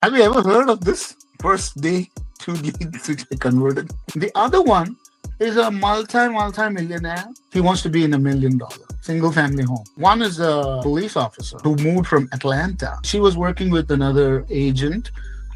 Have you ever heard of this? First day, two leads which I converted. The other one is a multi-millionaire. He wants to be in $1 million single family home. One is a police officer who moved from Atlanta. She was working with another agent,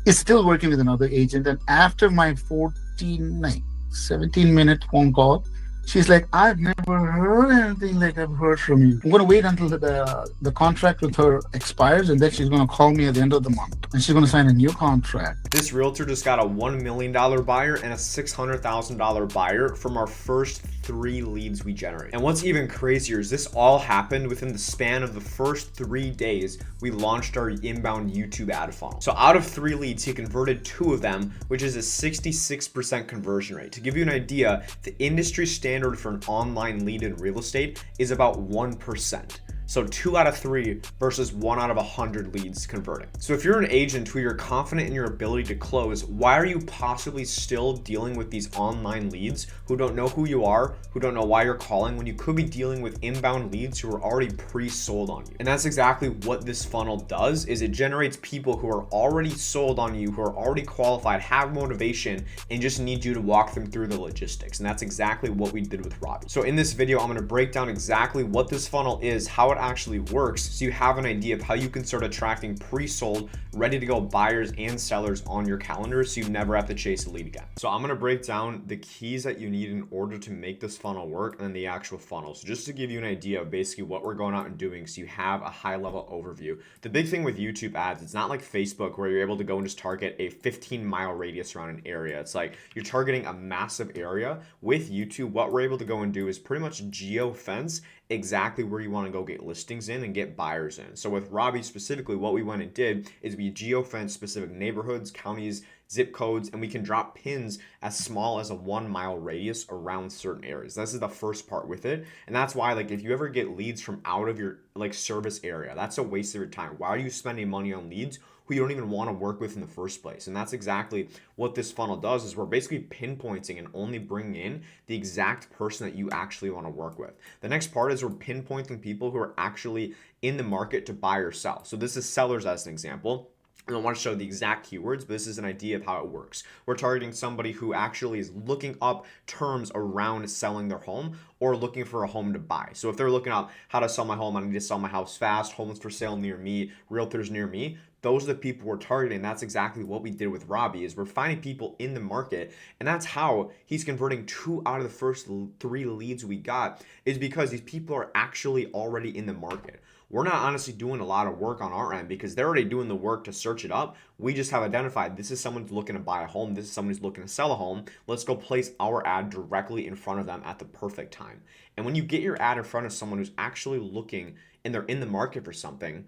is still working with another agent. And after my 17-minute phone call, she's like, I've never heard anything like I've heard from you. I'm going to wait until the contract with her expires, and then she's going to call me at the end of the month. And she's going to sign a new contract. This realtor just got a $1 million buyer and a $600,000 buyer from our first 3 leads we generate. And what's even crazier is this all happened within the span of the first 3 days we launched our inbound YouTube ad funnel. So out of 3 leads, he converted 2 of them, which is a 66% conversion rate. To give you an idea, the industry standard for an online lead in real estate is about 1%. So 2 out of 3 versus 1 out of 100 leads converting. So if you're an agent who you're confident in your ability to close, why are you possibly still dealing with these online leads who don't know who you are, who don't know why you're calling, when you could be dealing with inbound leads who are already pre-sold on you? And that's exactly what this funnel does, is it generates people who are already sold on you, who are already qualified, have motivation, and just need you to walk them through the logistics. And that's exactly what we did with Robbie. So in this video, I'm gonna break down exactly what this funnel is, how it actually works, so you have an idea of how you can start attracting pre-sold, ready to go buyers and sellers on your calendar, so you never have to chase a lead again. So I'm going to break down the keys that you need in order to make this funnel work and then the actual funnel. So just to give you an idea of basically what we're going out and doing, so you have a high level overview. The big thing with YouTube ads, it's not like Facebook where you're able to go and just target a 15-mile radius around an area. It's like you're targeting a massive area. With YouTube, what we're able to go and do is pretty much geo-fence exactly where you want to go get listings in and get buyers in. So with Robbie specifically, what we went and did is we geo-fenced specific neighborhoods, counties, zip codes, and we can drop pins as small as a 1-mile radius around certain areas. This is the first part with it. And that's why, like, if you ever get leads from out of your like service area, that's a waste of your time. Why are you spending money on leads who you don't even want to work with in the first place? And that's exactly what this funnel does, is we're basically pinpointing and only bringing in the exact person that you actually want to work with. The next part is we're pinpointing people who are actually in the market to buy or sell. So this is sellers as an example. I don't want to show the exact keywords, but this is an idea of how it works. We're targeting somebody who actually is looking up terms around selling their home or looking for a home to buy. So if they're looking up how to sell my home, I need to sell my house fast, homes for sale near me, realtors near me, those are the people we're targeting. That's exactly what we did with Robbie, is we're finding people in the market, and that's how he's converting 2 out of the first 3 leads we got, is because these people are actually already in the market. We're not honestly doing a lot of work on our end because they're already doing the work to search it up. We just have identified this is someone who's looking to buy a home. This is someone who's looking to sell a home. Let's go place our ad directly in front of them at the perfect time. And when you get your ad in front of someone who's actually looking and they're in the market for something,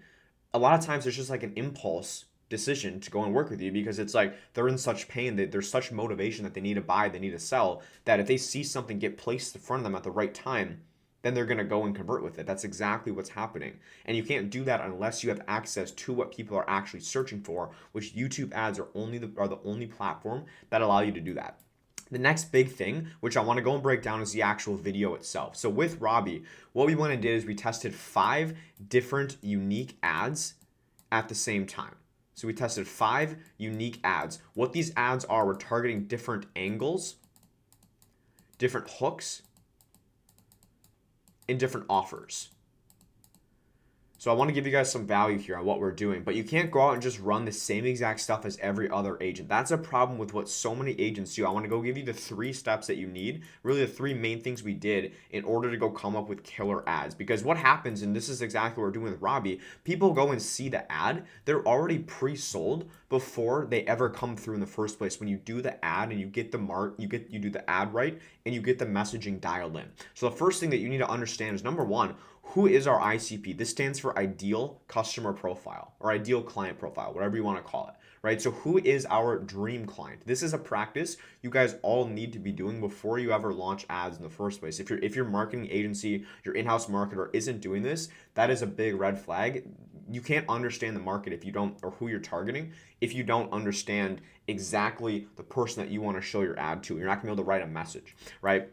a lot of times there's just like an impulse decision to go and work with you because it's like they're in such pain, that there's such motivation that they need to buy, they need to sell, that if they see something get placed in front of them at the right time, then they're going to go and convert with it. That's exactly what's happening. And you can't do that unless you have access to what people are actually searching for, which YouTube ads are the only platform that allow you to do that. The next big thing, which I want to go and break down, is the actual video itself. So with Robbie, what we went and did is we tested 5 different unique ads at the same time. So we tested 5 unique ads. What these ads are, we're targeting different angles, different hooks, and different offers. So I want to give you guys some value here on what we're doing, but you can't go out and just run the same exact stuff as every other agent. That's a problem with what so many agents do. I want to go give you the 3 steps that you need, really the 3 main things we did in order to go come up with killer ads. Because what happens, and this is exactly what we're doing with Robbie, people go and see the ad, they're already pre-sold before they ever come through in the first place. When you do the ad and you get the you do the ad right and you get the messaging dialed in. So the first thing that you need to understand is, number 1, who is our ICP? This stands for ideal customer profile or ideal client profile, whatever you want to call it, right? So who is our dream client? This is a practice you guys all need to be doing before you ever launch ads in the first place. If your marketing agency, your in-house marketer isn't doing this, that is a big red flag. You can't understand the market if you don't, or who you're targeting, if you don't understand exactly the person that you want to show your ad to. You're not gonna be able to write a message, right?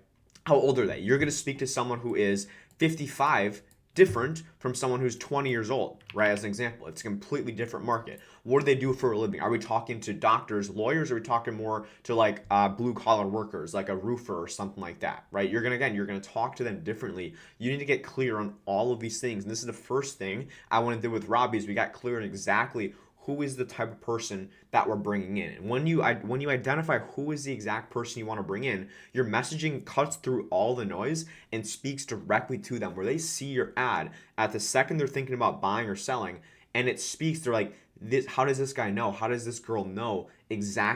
How old are they? You're gonna speak to someone who is 55 different from someone who's 20 years old, right? As an example, it's a completely different market. What do they do for a living? Are we talking to doctors, lawyers? Or are we talking more to like blue collar workers, like a roofer or something like that, right? You're gonna talk to them differently. You need to get clear on all of these things. And this is the first thing I want to do with Robbie is we got clear on exactly who is the type of person that we're bringing in. And when you identify who is the exact person you want to bring in, your messaging cuts through all the noise and speaks directly to them where they see your ad at the second they're thinking about buying or selling, and it speaks, they're like, this, how does this guy know? How does this girl know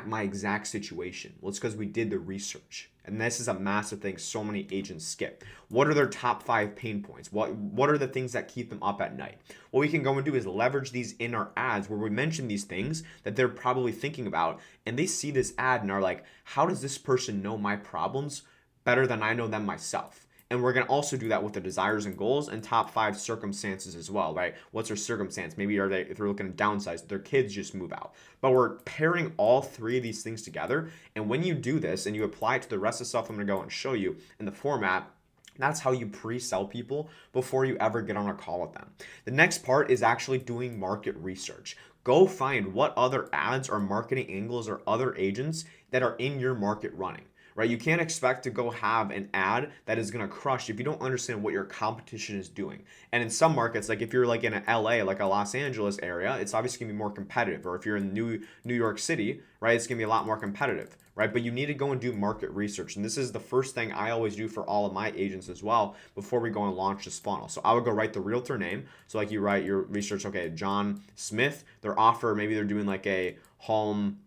my exact situation? Well, it's because we did the research. And this is a massive thing so many agents skip. What are their top 5 pain points? What are the things that keep them up at night? What we can go and do is leverage these in our ads where we mention these things that they're probably thinking about, and they see this ad and are like, how does this person know my problems better than I know them myself? And we're going to also do that with the desires and goals and top 5 circumstances as well, right? What's their circumstance? Maybe if they're looking to downsize, their kids just move out. But we're pairing all 3 of these things together. And when you do this and you apply it to the rest of the stuff I'm going to go and show you in the format, that's how you pre-sell people before you ever get on a call with them. The next part is actually doing market research. Go find what other ads or marketing angles or other agents that are in your market running, right? You can't expect to go have an ad that is going to crush if you don't understand what your competition is doing. And in some markets, like if you're like in an LA, like a Los Angeles area, it's obviously going to be more competitive. Or if you're in New York City, right, it's going to be a lot more competitive, right? But you need to go and do market research. And this is the first thing I always do for all of my agents as well before we go and launch this funnel. So I would go write the realtor name. So like you write your research, okay, John Smith, their offer, maybe they're doing like a home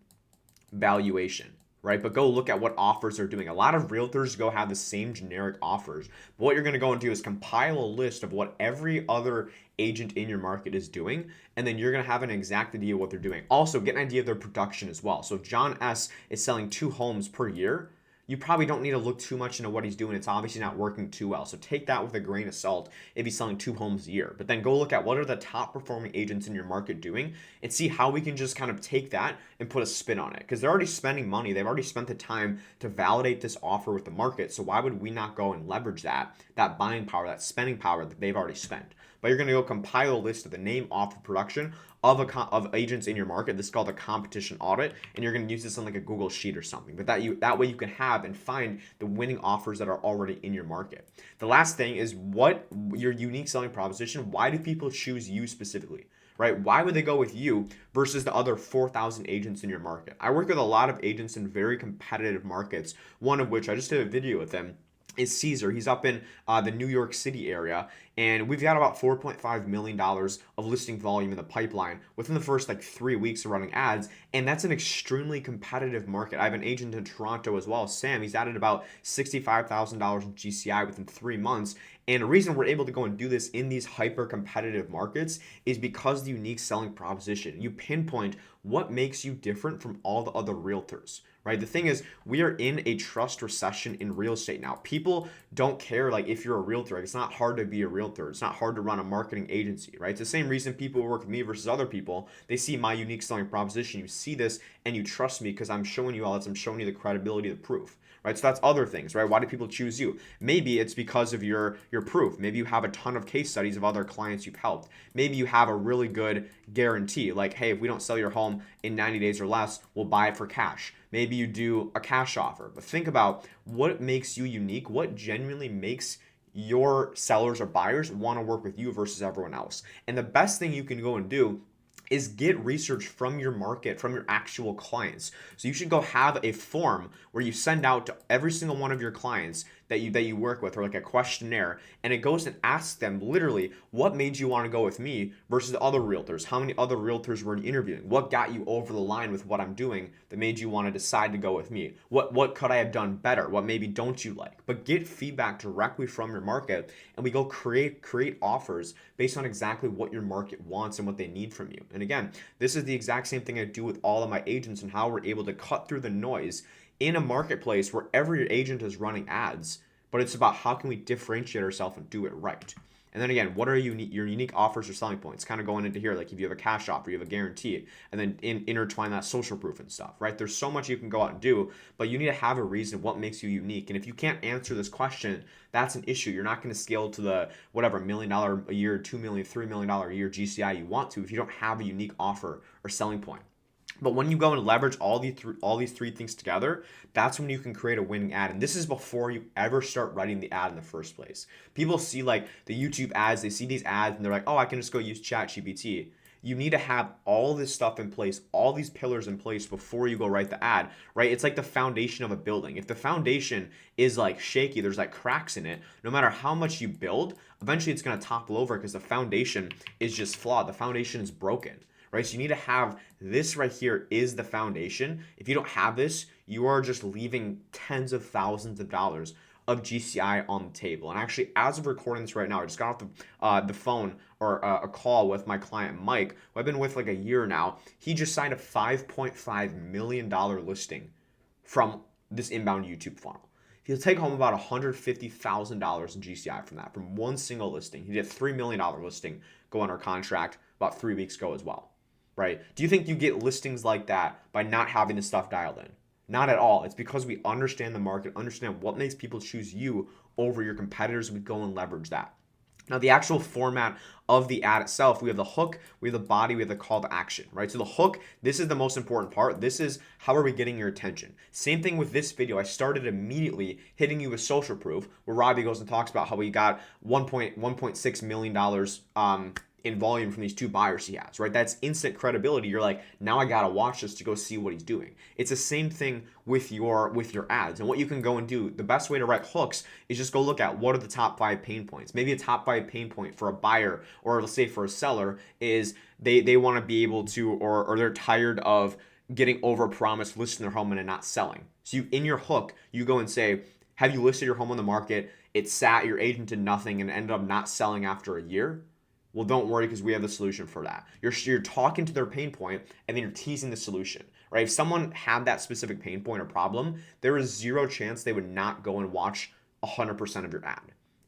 valuation, right? But go look at what offers they're doing. A lot of realtors go have the same generic offers. But what you're going to go and do is compile a list of what every other agent in your market is doing, and then you're going to have an exact idea of what they're doing. Also, get an idea of their production as well. So if John S is selling 2 homes per year, you probably don't need to look too much into what he's doing. It's obviously not working too well. So take that with a grain of salt if he's selling 2 homes a year. But then go look at what are the top performing agents in your market doing and see how we can just kind of take that and put a spin on it. Because they're already spending money. They've already spent the time to validate this offer with the market. So why would we not go and leverage that buying power, that spending power that they've already spent? But you're going to go compile a list of the name, offer, production of agents in your market. This is called a competition audit, and you're going to use this on like a Google sheet or something. But that way you can have and find the winning offers that are already in your market. The last thing is what your unique selling proposition. Why do people choose you specifically? Right? Why would they go with you versus the other 4,000 agents in your market? I work with a lot of agents in very competitive markets, one of which I just did a video with them is Caesar. He's up in the New York City area, and we've got about $4.5 million of listing volume in the pipeline within the first like 3 weeks of running ads, and that's an extremely competitive market. I have an agent in Toronto as well, Sam. He's added about $65,000 in GCI within 3 months, and the reason we're able to go and do this in these hyper competitive markets is because the unique selling proposition. You pinpoint what makes you different from all the other realtors, right? The thing is, we are in a trust recession in real estate now. People don't care like if you're a realtor. Like, it's not hard to be a realtor. It's not hard to run a marketing agency, right? It's the same reason people work with me versus other people. They see my unique selling proposition. You see this and you trust me because I'm showing you all this. I'm showing you the credibility, the proof, right? So that's other things, right? Why do people choose you? Maybe it's because of your proof. Maybe you have a ton of case studies of other clients you've helped. Maybe you have a really good guarantee, like, hey, if we don't sell your home in 90 days or less, we'll buy it for cash. Maybe you do a cash offer. But think about what makes you unique, what genuinely makes your sellers or buyers want to work with you versus everyone else. And the best thing you can go and do is get research from your market, from your actual clients. So you should go have a form where you send out to every single one of your clients that you work with, or like a questionnaire, and it goes and asks them literally, what made you want to go with me versus other realtors? How many other realtors were you interviewing? What got you over the line with what I'm doing that made you want to decide to go with me? What could I have done better? What maybe don't you like? But get feedback directly from your market, and we go create offers based on exactly what your market wants and what they need from you. And again, this is the exact same thing I do with all of my agents and how we're able to cut through the noise in a marketplace where every agent is running ads, but it's about how can we differentiate ourselves and do it right. And then again, what are your unique offers or selling points? Kind of going into here, like if you have a cash offer, you have a guarantee, and then intertwine that social proof and stuff, right? There's so much you can go out and do, but you need to have a reason what makes you unique. And if you can't answer this question, that's an issue. You're not going to scale to the whatever $1 million a year, 2 million, $3 million a year GCI you want to if you don't have a unique offer or selling point. But when you go and leverage all these three things together, that's when you can create a winning ad. And this is before you ever start writing the ad in the first place. People see like the YouTube ads, they see these ads and they're like, oh, I can just go use ChatGPT. You need to have all this stuff in place, all these pillars in place before you go write the ad, right? It's like the foundation of a building. If the foundation is like shaky, there's like cracks in it, no matter how much you build, eventually it's going to topple over because the foundation is just flawed. The foundation is broken, right? So you need to have this right here is the foundation. If you don't have this, you are just leaving tens of thousands of dollars of GCI on the table. And actually, as of recording this right now, I just got off the phone or a call with my client Mike, who I've been with like a year now. He just signed a $5.5 million listing from this inbound YouTube funnel. He'll take home about $150,000 in GCI from that, from one single listing. He did a $3 million listing go under contract about 3 weeks ago as well, right? Do you think you get listings like that by not having this stuff dialed in? Not at all. It's because we understand the market, understand what makes people choose you over your competitors. We go and leverage that. Now, the actual format of the ad itself, we have the hook, we have the body, we have the call to action, right? So the hook, this is the most important part. This is how are we getting your attention? Same thing with this video. I started immediately hitting you with social proof, where Robbie goes and talks about how he got $1.6 million in volume from these two buyers he has, right? That's instant credibility. You're like, now I gotta watch this to go see what he's doing. It's the same thing with your ads. And what you can go and do, the best way to write hooks is just go look at what are the top 5 pain points. Maybe a top 5 pain point for a buyer, or let's say for a seller, is they want to be able to, or they're tired of getting over promised listing their home and not selling. So in your hook, you go and say, have you listed your home on the market? It sat, your agent did nothing and ended up not selling after a year. Well, don't worry, because we have the solution for that. You're talking to their pain point and then you're teasing the solution, right? If someone had that specific pain point or problem, there is zero chance they would not go and watch 100% of your ad.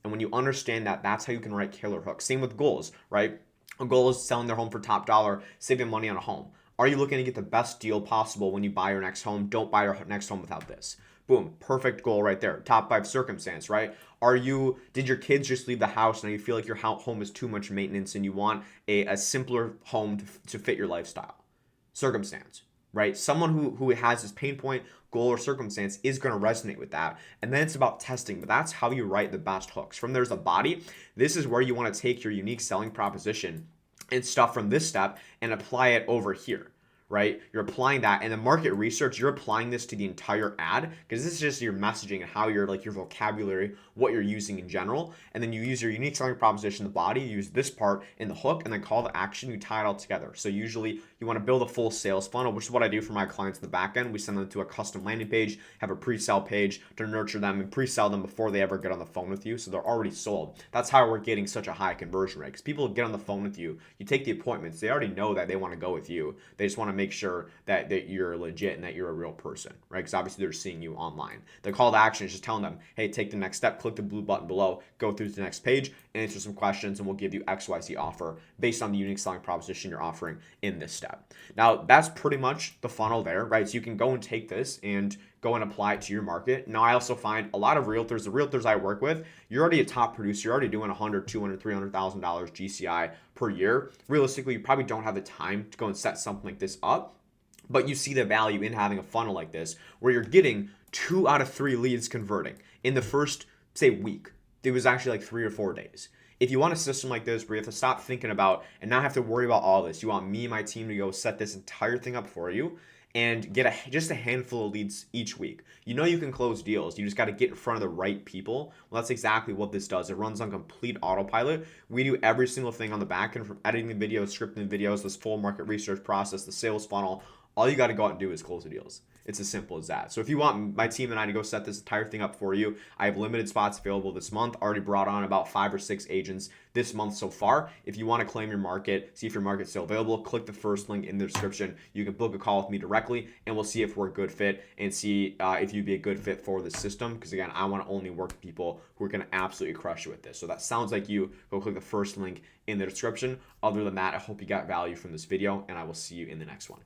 And when you understand that, that's how you can write killer hooks. Same with goals, right? A goal is selling their home for top dollar, saving money on a home. Are you looking to get the best deal possible when you buy your next home? Don't buy your next home without this. Boom, perfect goal right there. Top 5 circumstance, right? Did your kids just leave the house and you feel like your home is too much maintenance and you want a simpler home to fit your lifestyle? Circumstance, right? Someone who has this pain point, goal, or circumstance is going to resonate with that. And then it's about testing, but that's how you write the best hooks. From there's a body. This is where you want to take your unique selling proposition and stuff from this step and apply it over here, right? You're applying that, and the market research, you're applying this to the entire ad, because this is just your messaging and how you're like your vocabulary, what you're using in general. And then you use your unique selling proposition, the body, you use this part in the hook, and then call to action, you tie it all together. So usually you want to build a full sales funnel, which is what I do for my clients in the back end. We send them to a custom landing page, have a pre-sell page to nurture them and pre-sell them before they ever get on the phone with you, so they're already sold. That's how we're getting such a high conversion rate, because people get on the phone with you, you take the appointments, they already know that they want to go with you. They just want to make sure that you're legit and that you're a real person, right? Because obviously they're seeing you online. The call to action is just telling them, hey, take the next step, click the blue button below, go through to the next page, answer some questions, and we'll give you XYZ offer based on the unique selling proposition you're offering in this step. Now, that's pretty much the funnel there, right? So you can go and take this and go and apply it to your market. Now, I also find a lot of realtors, the realtors I work with, you're already a top producer, you're already doing $100,000, $200,000, $300,000 GCI per year. Realistically, you probably don't have the time to go and set something like this up, but you see the value in having a funnel like this where you're getting 2 out of 3 leads converting in the first, say, week. It was actually like 3 or 4 days. If you want a system like this where you have to stop thinking about and not have to worry about all this, you want me and my team to go set this entire thing up for you and get just a handful of leads each week. You know you can close deals. You just got to get in front of the right people. Well, that's exactly what this does. It runs on complete autopilot. We do every single thing on the back end, from editing the videos, scripting the videos, this full market research process, the sales funnel. All you got to go out and do is close the deals. It's as simple as that. So if you want my team and I to go set this entire thing up for you, I have limited spots available this month. Already brought on about 5 or 6 agents this month so far. If you want to claim your market, see if your market's still available, click the first link in the description. You can book a call with me directly, and we'll see if we're a good fit and see if you'd be a good fit for the system. Because again, I want to only work with people who are going to absolutely crush you with this. So that sounds like you. Go click the first link in the description. Other than that, I hope you got value from this video, and I will see you in the next one.